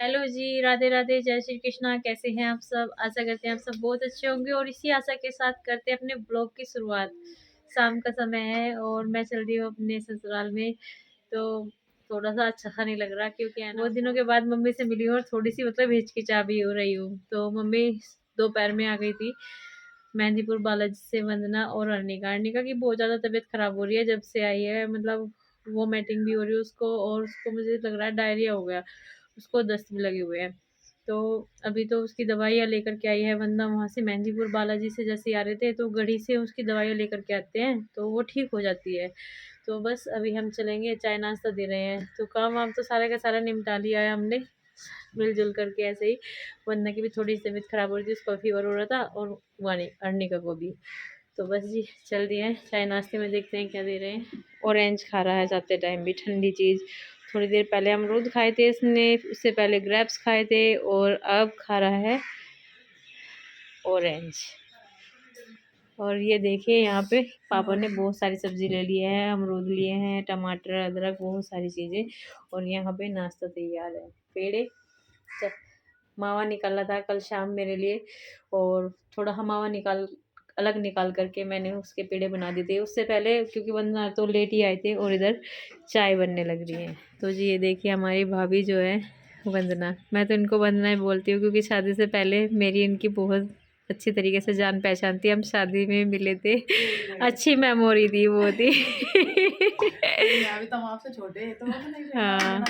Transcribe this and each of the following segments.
Hello जी, राधे राधे, जय श्री कृष्णा। कैसे हैं आप सब? आशा करते हैं आप सब बहुत अच्छे होंगे और इसी आशा के साथ करते हैं अपने ब्लॉग की शुरुआत। शाम का समय है और मैं चल रही हूँ अपने ससुराल में। तो थोड़ा सा अच्छा सा नहीं लग रहा क्योंकि है ना, बहुत दिनों के बाद मम्मी से मिली हूँ और थोड़ी सी मतलब हिचकिचा भी हो रही हूँ। तो मम्मी दोपहर में आ गई थी मेहंदीपुर बालाजी से, वंदना और अर्निका। अर्निका की बहुत ज़्यादा तबीयत खराब हो रही है जब से आई है, मतलब वोमिटिंग भी हो रही है उसको और उसको मुझे लग रहा है डायरिया हो गया, उसको दस्त भी लगे हुए हैं। तो अभी तो उसकी दवाइयाँ लेकर के आई है वंदना, वहाँ से मेहंदीपुर बालाजी से जैसे आ रहे थे तो गढ़ी से उसकी दवाइयाँ लेकर के आते हैं तो वो ठीक हो जाती है। तो बस अभी हम चलेंगे, चाय नाश्ता दे रहे हैं। तो काम वाम तो सारा का सारा निपटा लिया है हमने मिलजुल करके ऐसे ही। वंदना की भी थोड़ी सी तबीयत खराब हो रही थी, उसको फीवर हो रहा था और वानी अर्निका को भी। तो बस जी चल दिए हैं। चाय नाश्ते में देखते हैं क्या दे रहे हैं। ऑरेंज खा रहा है जाते टाइम भी, ठंडी चीज़। थोड़ी देर पहले अमरूद खाए थे इसने, उससे पहले ग्रेप्स खाए थे और अब खा रहा है ऑरेंज। और ये देखिए यहाँ पे पापा ने बहुत सारी सब्जी ले ली है, अमरूद लिए हैं, टमाटर, अदरक, बहुत सारी चीज़ें। और यहाँ पे नाश्ता तैयार है। पेड़े मावा निकाला था कल शाम मेरे लिए और थोड़ा मावा अलग निकाल करके मैंने उसके पेड़े बना दिए थे उससे पहले, क्योंकि वरना तो लेट ही आए थे। और इधर चाय बनने लग रही है। तो जी ये देखिए हमारी भाभी जो है वंदना, मैं तो इनको वंदना ही बोलती हूँ क्योंकि शादी से पहले मेरी इनकी बहुत अच्छी तरीके से जान पहचान थी। हम शादी में मिले थे, अच्छी मेमोरी थी वो थी। अभी तो हम आपसे छोटे हैं तो हाँ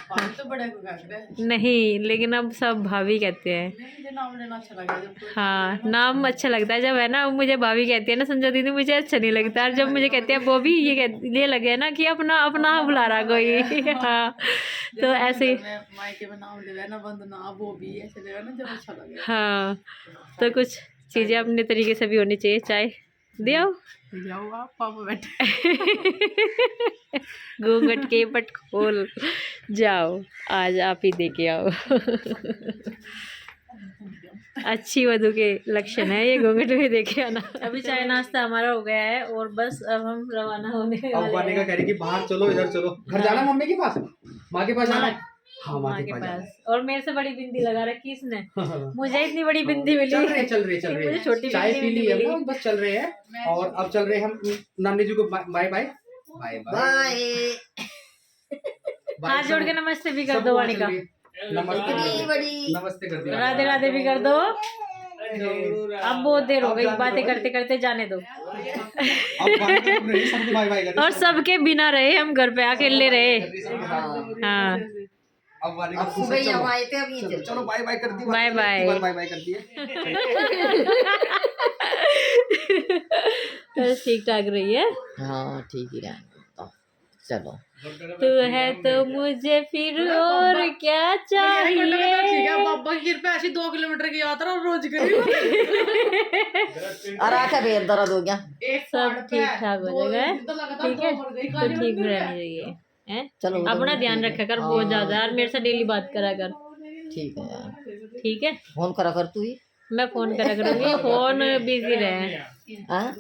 भाभी तो बड़े को कहते हैं। नहीं, लेकिन अब सब भाभी कहते हैं। मुझे नाम लेना अच्छा लगा जब हाँ नाम अच्छा लगता है जब है ना, मुझे भाभी कहती है ना संजय दीदी, मुझे अच्छा नहीं लगता। और जब मुझे कहती है वो भी ये लगे ना कि अपना अपना बुला रहा कोई। हाँ तो ऐसे ही मायके में नाम ले ना वंदना वो भी ऐसे लेगा ना जब अच्छा लगे। हाँ तो कुछ चीज़ें अपने तरीके से भी होनी चाहिए। चाय दियो जाओ आप पापा बैठे। घूंघट के पट खोल जाओ, आज आप ही दे के आओ। अच्छी वधू के लक्षण है ये, घूंघट में देखे आना। अभी चाय नाश्ता हमारा हो गया है और बस अब हम रवाना होने वाले हैं। कह रही कि बाहर चलो, इधर चलो, घर जाना मम्मी के पास, माँ के पास जाना है। हाँ माँ के पास। और मेरे से बड़ी बिंदी लगा रखी इसने, मुझे इतनी बड़ी बिंदी मिली। चल रही मुझे छोटी चाय बिंदी पी ली मिली। है, बस चल रहे हैं। और अब चल रहे हम नानी जी को बाय बाय बाय बाय। हाथ जोड़ के नमस्ते भी कर दो वाणी का। नमस्ते कर दिया, राधे राधे भी कर दो। अब बहुत देर हो गई बातें करते करते, जाने दो। सबको बाय बाय कर। और सबके बिना रहे, हम घर पे अकेले रहे। हाँ अब सुबह आए थे, अभी चलो बाय बाय कर दी, बाय बाय बाय बाय कर दिए। ठीक ठाक रही है। हाँ ठीक ही रहेंगे तो चलो। तू है तो मुझे फिर और क्या चाहिए। बाबा की कृपा ऐसी 2 किलोमीटर की यात्रा रोज करी। अरे बेर दर्द हो गया। सब ठीक ठाक हो जाएगा, ठीक है तो ठीक रहनी चाहिए हैं। चलो अपना ध्यान रखा कर बहुत ज्यादा, यार मेरे से डेली बात करा कर, ठीक है यार, ठीक है। फोन करा कर तू ही। मैं फोन करा करूँगी, फोन बिजी रहे। हाँ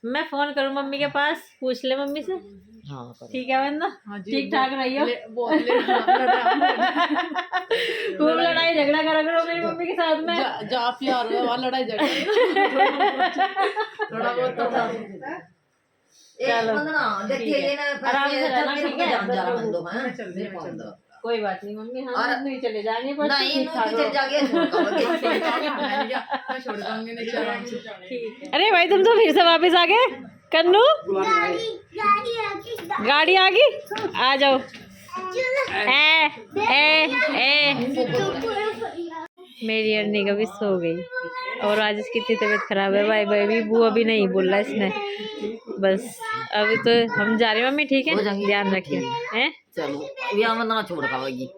मैं फोन करूँ मम्मी के पास, पूछ ले मम्मी से, हाँ करो। ठीक है वंदना? ठीक ठाक रही हो। खूब लड़ाई झगड़ा करा करो मेरी मम्मी के साथ में। जा प्यार में वहाँ लड़ाई झगड़ा थोड़ा बहुत तो चलो आराम से रहना, ठीक है। कोई बात नहीं मम्मी, हम नहीं चले जाएंगे, बस ठीक ठाक रहो। अरे भाई तुम तो फिर से वापस आ गए कन्नू। गाड़ी आ गई, आ जाओ। ए ए ए मेरी अर्निका भी सो गई और आज इसकी इतनी तबीयत खराब है। भाई भाई भी बुआ भी नहीं बोल रहा इसने। बस अभी तो हम जा रहे हैं मम्मी, ठीक है ध्यान रखिए हैं। चलो यहाँ ना छोड़ पाएगी।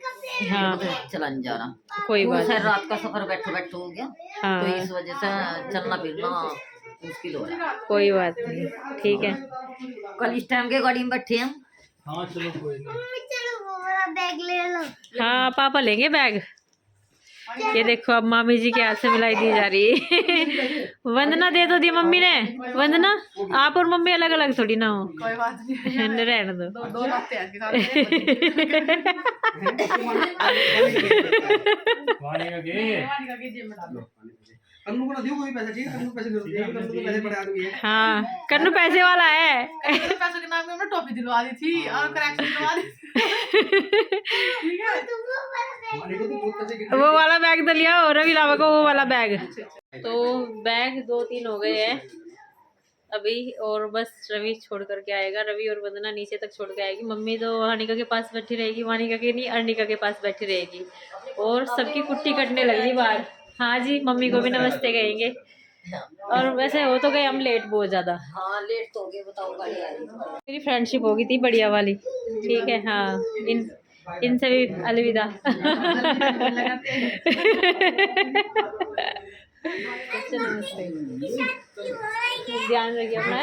हाँ चला नहीं जा रहा, कोई बात है रात का सफर बैठो बैठो हो गया। हाँ तो इस वजह से चलना फिरना मुश्किल हो रहा है। कोई बात नहीं, ठीक है। कल इस टाइम के गाड़ी में बैठे हैं। हाँ चलो कोई नहीं। हाँ पापा लेंगे बैग। ये देखो अब मामी जी के हाथ से मिलाई दी जा रही है। वंदना दे दो दी मम्मी ने। वंदना आप और मम्मी अलग अलग थोड़ी ना हो। कोई बात नहीं, रहने दो। दो लाते हैं इसके साथ। कन्नू को ना दियो कोई पैसा, ठीक है? कन्नू पैसे जरूर दिया, कन्नू को पैसे बड़े आदमी है। हाँ कन्नू पैसे वाला है। पैसों के नाम पे हमने टॉफी दिलवा दी थी और करेक्शन दिलवा दी ठीक है। हमारे को तो बहुत पैसे गिर वो वाला बैग तो लिया और रवि लावा को वो वाला बैग। तो बैग 2-3 हो गए हैं अभी, और बस रवि छोड़ करके आएगा। रवि और वंदना नीचे तक छोड़ के आएगी। मम्मी तो अनिका के पास बैठी रहेगी, वानिका के नहीं अर्निका के पास बैठी रहेगी, और सबकी कुट्टी कटने लगी बाहर। हाँ जी, मम्मी को भी नमस्ते कहेंगे। और वैसे हो तो गए हम लेट बहुत ज्यादा। हाँ लेट तो हो गए, बताओ गाड़ी आ रही। मेरी फ्रेंडशिप होगी थी बढ़िया वाली, ठीक है। हाँ इनसे भी अलविदा। नमस्ते, ध्यान रखिए अपना।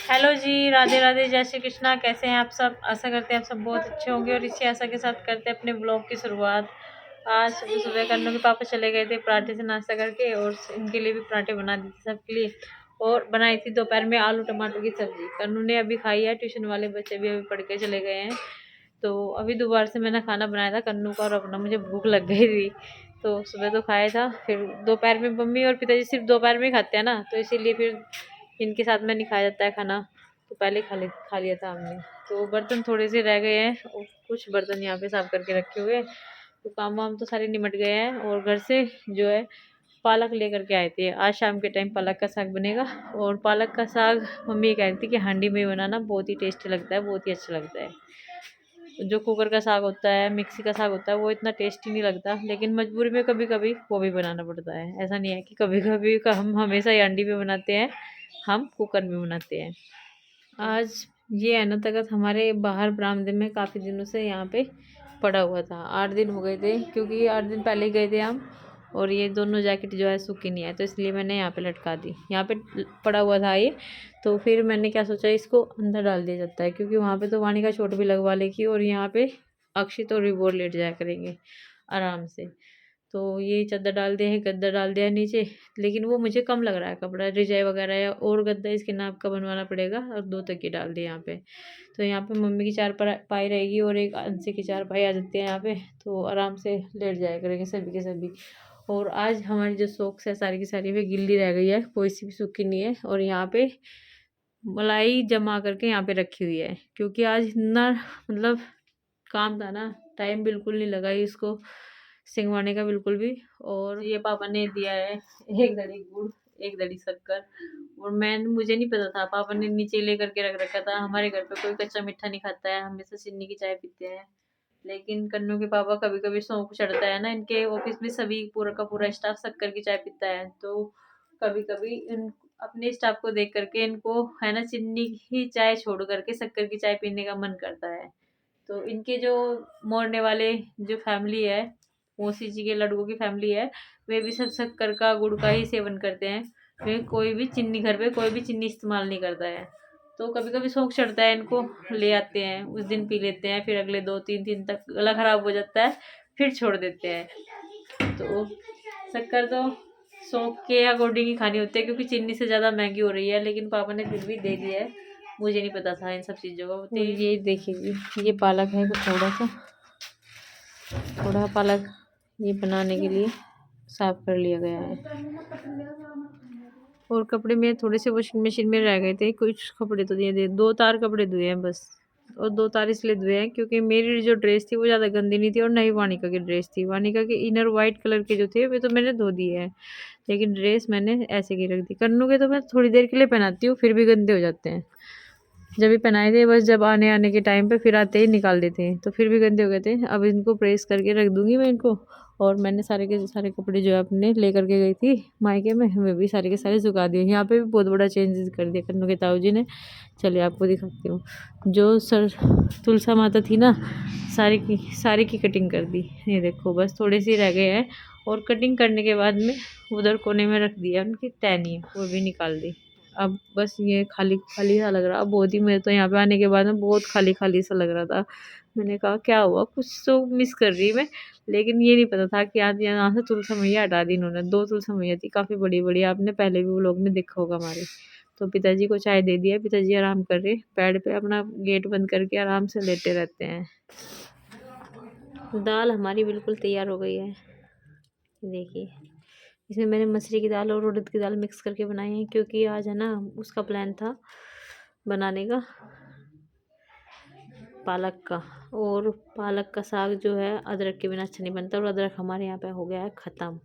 हेलो जी, राधे राधे, जय श्री कृष्णा। कैसे हैं आप सब? आशा करते हैं आप सब बहुत अच्छे होंगे, और इसी आशा के साथ करते हैं अपने ब्लॉग की शुरुआत। आज सुबह सुबह कन्नू के पापा चले गए थे पराठे से नाश्ता करके, और इनके लिए भी पराठे बना दिए थे सबके लिए, और बनाई थी दोपहर में आलू टमाटर की सब्जी। कन्नू ने अभी खाई है, ट्यूशन वाले बच्चे भी अभी पढ़ के चले गए हैं। तो अभी दोबारा से मैंने खाना बनाया था कन्नू का और अपना, मुझे भूख लग गई थी तो सुबह तो खाया था। फिर दोपहर में मम्मी और पिताजी सिर्फ दोपहर में ही खाते हैं ना, तो इसीलिए फिर इनके साथ में नहीं खाया जाता है खाना, तो पहले खा लिया था हमने। तो बर्तन थोड़े से रह गए हैं, और कुछ बर्तन यहाँ पे साफ करके रखे हुए हैं। तो काम वाम तो सारे निमट गए हैं, और घर से जो है पालक लेकर के आए थे। आज शाम के टाइम पालक का साग बनेगा, और पालक का साग मम्मी कह रही थी कि हांडी में बनाना बहुत ही टेस्टी लगता है, बहुत ही अच्छा लगता है। जो कुकर का साग होता है, मिक्सी का साग होता है, वो इतना टेस्टी नहीं लगता, लेकिन मजबूरी में कभी कभी वो भी बनाना पड़ता है। ऐसा नहीं है कि कभी कभी हम हमेशा ही हांडी में बनाते हैं, हम कुकर में बनाते हैं। आज ये है ना तख्त हमारे बाहर बरामदे में काफ़ी दिनों से यहाँ पे पड़ा हुआ था। 8 दिन हो गए थे, क्योंकि 8 दिन पहले गए थे हम, और ये दोनों जैकेट जो है सूखी नहीं है, तो इसलिए मैंने यहाँ पे लटका दी। यहाँ पे पड़ा हुआ था ये, तो फिर मैंने क्या सोचा, इसको अंदर डाल दिया जाता है, क्योंकि वहाँ पे तो वाणी का चोट भी लगवा लेगी, और यहाँ पे अक्षित और रिबोर लेट जाया करेंगे आराम से। तो ये चादर डाल दिया है, गद्दा डाल दिया है नीचे, लेकिन वो मुझे कम लग रहा है कपड़ा, रिजाई वगैरह या और गद्दा इसके नाप का बनवाना पड़ेगा। और 2 तकिए डाल दिए यहाँ पे। तो यहाँ पे मम्मी की 4 पाई रहेगी, और एक अंशी की 4 पाई आ जाती है यहाँ पे, तो आराम से लेट जाया करेंगे सभी के सभी। और आज हमारी जो सॉक्स है सारी की सारी वे गिल्ली रह गई है, कोई सी भी सूखी नहीं है। और यहाँ पे मलाई जमा करके यहाँ पे रखी हुई है, क्योंकि आज इतना मतलब काम था ना, टाइम बिल्कुल नहीं लगा इसको सिंगवाने का बिल्कुल भी। और ये पापा ने दिया है 1 दड़ी गुड़, 1 दड़ी शक्कर, और मुझे नहीं पता था, पापा ने नीचे ले करके रख रखा था। हमारे घर पे कोई कच्चा मीठा नहीं खाता है, हमेशा चीनी की चाय पीते हैं। लेकिन कन्नू के पापा कभी कभी शौक चढ़ता है ना, इनके ऑफिस में सभी पूरा का पूरा स्टाफ शक्कर की चाय पीता है, तो कभी कभी इन अपने स्टाफ को देख करके इनको है ना चीनी की चाय छोड़ करके शक्कर की चाय पीने का मन करता है। तो इनके जो मोड़ने वाले जो फैमिली है, मौसी जी के लड़कों की फैमिली है, वे भी सब शक्कर का गुड़ का ही सेवन करते हैं। वे कोई भी चीनी घर पे कोई भी चीनी इस्तेमाल नहीं करता है। तो कभी कभी शौक चढ़ता है, इनको ले आते हैं, उस दिन पी लेते हैं, फिर अगले 2-3 दिन तक गला खराब हो जाता है, फिर छोड़ देते हैं। तो शक्कर तो शौक के अकॉर्डिंग ही खानी होती है, क्योंकि चीनी से ज़्यादा महंगी हो रही है, लेकिन पापा ने फिर भी दे दिया है, मुझे नहीं पता था इन सब चीज़ों का। तो ये देखिए, ये पालक है थोड़ा पालक ये बनाने के लिए साफ कर लिया गया है। और कपड़े में थोड़े से वॉशिंग मशीन में रह गए थे, कुछ कपड़े तो दिए 2 तार कपड़े धुए हैं बस, और 2 तार इसलिए धुए हैं क्योंकि मेरी जो ड्रेस थी वो ज़्यादा गंदी नहीं थी, और ना ही वानिका की ड्रेस थी। वानिका के इनर वाइट कलर के जो थे वे तो मैंने धो दिए हैं, लेकिन ड्रेस मैंने ऐसे की रख दी। कन्नू के तो मैं थोड़ी देर के लिए पहनाती हूँ, फिर भी गंदे हो जाते हैं। जब भी पहनाए थे बस, जब आने के टाइम पे फिर आते ही निकाल देते हैं, तो फिर भी गंदे हो गए थे। अब इनको प्रेस करके रख दूंगी मैं इनको, और मैंने सारे के सारे कपड़े जो है अपने लेकर के गई थी मायके में, वे भी सारे के सारे सुखा दिए। यहाँ पे भी बहुत बड़ा चेंजेस कर दिया कन्नू के ताऊ जी ने। चलिए आपको दिखाती हूँ। जो सर तुलसा माता थी ना, सारी की कटिंग कर दी। ये देखो बस थोड़ी सी रह गए हैं, और कटिंग करने के बाद में उधर कोने में रख दिया उनकी टहनी, वो भी निकाल दी। अब बस ये खाली खाली सा लग रहा। अब बहुत ही, मेरे तो यहाँ पे आने के बाद में बहुत खाली खाली सा लग रहा था। मैंने कहा क्या हुआ, कुछ तो मिस कर रही मैं। लेकिन ये नहीं पता था कि आज यहाँ से तुलसा मैया हटा दी इन्होंने। 2 तुलसा मैया थी, काफ़ी बड़ी बड़ी, आपने पहले भी व्लॉग में देखा होगा हमारे। तो पिताजी को चाय दे दिया, पिताजी आराम कर रहे बेड पे, अपना गेट बंद करके आराम से लेटे रहते हैं। दाल हमारी बिल्कुल तैयार हो गई है, देखिए। इसमें मैंने मसूरी की दाल और उड़द की दाल मिक्स करके बनाई है, क्योंकि आज है ना उसका प्लान था बनाने का, पालक का। और पालक का साग जो है अदरक के बिना अच्छा नहीं बनता, और अदरक हमारे यहाँ पे हो गया है ख़त्म।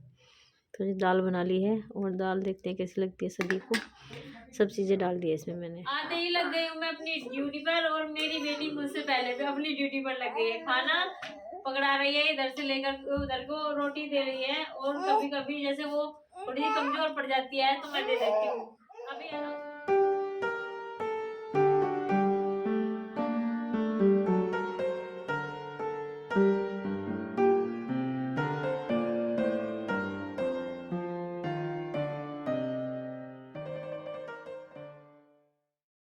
तो ये दाल बना ली है, और दाल देखते हैं कैसी लगती है सभी को। सब चीज़ें डाल दी है इसमें मैंने। आते ही लग गई हूँ मैं अपनी ड्यूटी पर, और मेरी बेटी मुझसे पहले भी अपनी ड्यूटी पर लग गई है। खाना पकड़ा रही है, इधर से लेकर उधर को रोटी दे रही है, और कभी कभी जैसे वो थोड़ी कमजोर पड़ जाती है तो मैं दे देती हूँ। अभी